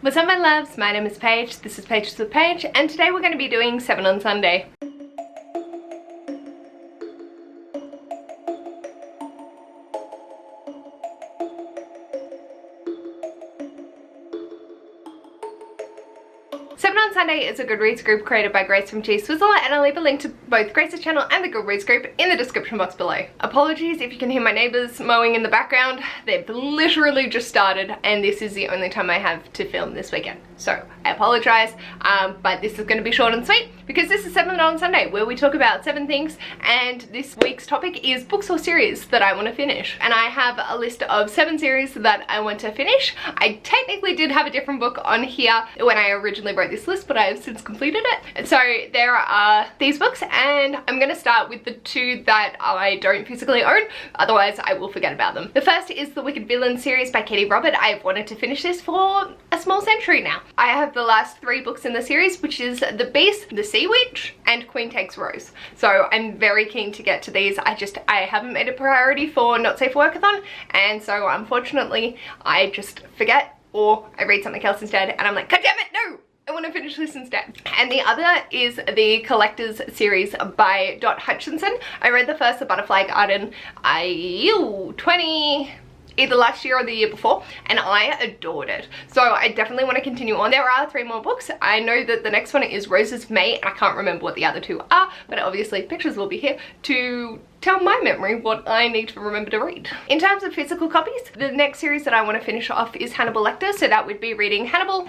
What's up my loves, my name is Paige, this is Pages with Paige, and today we're going to be doing 7 on Sunday. Seven on Sunday is a Goodreads group created by Grace from Cheese Swizzle, and I'll leave a link to both Grace's channel and the Goodreads group in the description box below. Apologies if you can hear my neighbours mowing in the background. They've literally just started and this is the only time I have to film this weekend. So I apologise, but this is going to be short and sweet because this is 7 on Sunday where we talk about 7 things, and this week's topic is books or series that I want to finish. And I have a list of 7 series that I want to finish. I technically did have a different book on here when I originally wrote this list, but I have since completed it. And so there are these books, and I'm going to start with the 2 that I don't physically own, otherwise I will forget about them. The first is the Wicked Villain series by Katie Robert. I've wanted to finish this for a small century now. I have the last 3 books in the series, which is The Beast, The Sea Witch, and Queen Takes Rose. So I'm very keen to get to these. I haven't made a priority for Not Safe for Workathon, and so unfortunately I just forget, or I read something else instead and I'm like, God damn it, no! I want to finish this instead. And the other is the Collectors series by Dot Hutchinson. I read the first, The Butterfly Garden, either last year or the year before, and I adored it. So I definitely want to continue on. There are 3 more books. I know that the next one is Roses of May, and I can't remember what the other 2 are, but obviously pictures will be here to tell my memory what I need to remember to read. In terms of physical copies, the next series that I want to finish off is Hannibal Lecter, so that would be reading Hannibal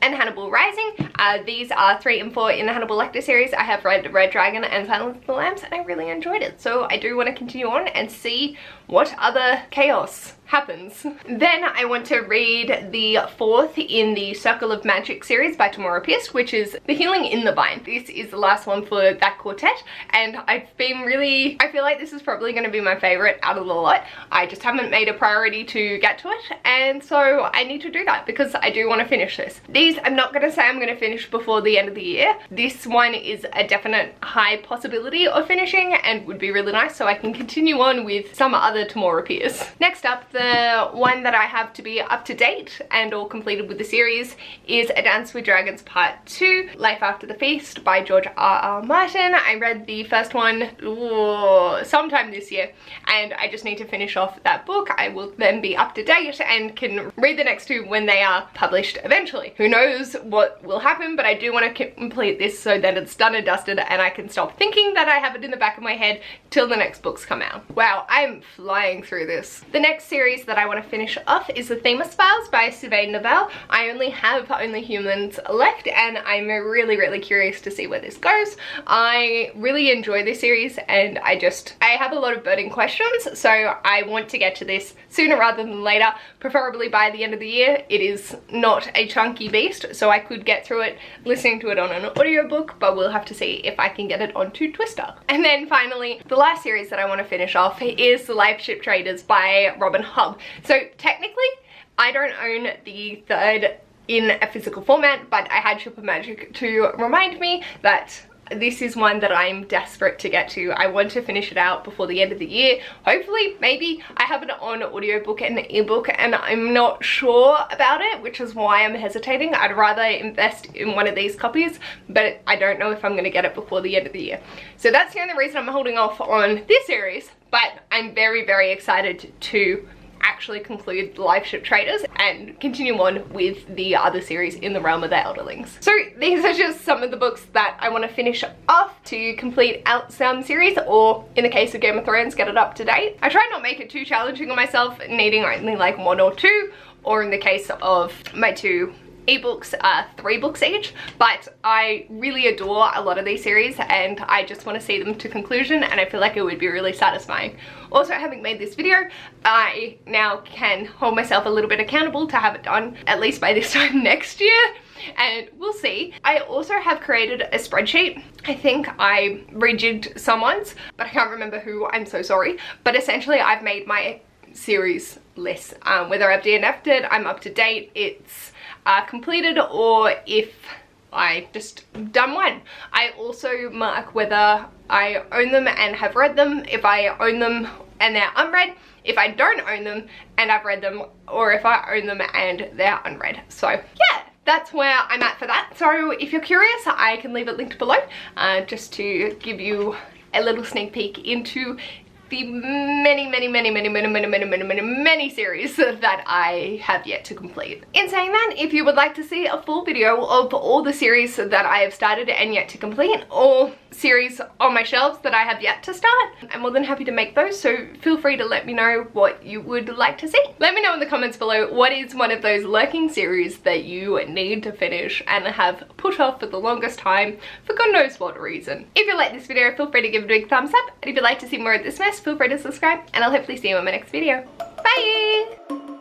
and Hannibal Rising. These are 3 and 4 in the Hannibal Lecter series. I have read Red Dragon and Silence of the Lambs, and I really enjoyed it, so I do want to continue on and see what other chaos happens. Then I want to read the 4th in the Circle of Magic series by Tamora Pierce, which is The Healing in the Vine. This is the last one for that quartet, and I feel like this is probably going to be my favourite out of the lot. I just haven't made a priority to get to it, and so I need to do that because I do want to finish this. These I'm not going to say I'm going to finish before the end of the year. This one is a definite high possibility of finishing and would be really nice, so I can continue on with some other Tamora Pierce. Next up, the one that I have to be up to date and all completed with the series is A Dance with Dragons Part 2, Life After the Feast by George R.R. Martin. I read the first one sometime this year, and I just need to finish off that book. I will then be up to date and can read the next 2 when they are published eventually. Who knows what will happen, but I do want to complete this so that it's done and dusted and I can stop thinking that I have it in the back of my head till the next books come out. Wow, I'm flying through this. The next series that I want to finish off is The Themis Files by Sylvain Novelle. I only have Only Humans left, and I'm really curious to see where this goes. I really enjoy this series, and I have a lot of burning questions, so I want to get to this sooner rather than later, preferably by the end of the year. It is not a chunky beast, so I could get through it listening to it on an audiobook, but we'll have to see if I can get it onto Twister. And then finally, the last series that I want to finish off is The Life Ship Traders by Robin Hobb. So technically, I don't own the 3rd in a physical format, but I had Ship of Magic to remind me that this is one that I'm desperate to get to. I want to finish it out before the end of the year. Hopefully, maybe. I have it on audiobook and ebook, and I'm not sure about it, which is why I'm hesitating. I'd rather invest in one of these copies, but I don't know if I'm going to get it before the end of the year. So that's the only reason I'm holding off on this series, but I'm very excited to actually conclude Life Ship Traders and continue on with the other series in the realm of the Elderlings. So these are just some of the books that I want to finish off to complete out some series, or in the case of Game of Thrones, get it up to date. I try not to make it too challenging on myself, needing only like 1 or 2, or in the case of my 2 ebooks, 3 books each, but I really adore a lot of these series and I just want to see them to conclusion, and I feel like it would be really satisfying. Also, having made this video, I now can hold myself a little bit accountable to have it done at least by this time next year, and we'll see. I also have created a spreadsheet. I think I rejigged someone's, but I can't remember who, I'm so sorry, but essentially I've made my series list. Whether I've DNF'd it, I'm up to date, it's completed, or if I just done one. I also mark whether I own them and have read them, if I own them and they're unread, if I don't own them and I've read them, or if I own them and they're unread. So yeah, that's where I'm at for that. So if you're curious, I can leave it linked below, just to give you a little sneak peek into the many series that I have yet to complete. In saying that, if you would like to see a full video of all the series that I have started and yet to complete, or series on my shelves that I have yet to start, I'm more than happy to make those, so feel free to let me know what you would like to see. Let me know in the comments below what is one of those lurking series that you need to finish and have put off for the longest time for God knows what reason. If you like this video, feel free to give it a big thumbs up, and if you'd like to see more of this mess, feel free to subscribe, and I'll hopefully see you in my next video. Bye!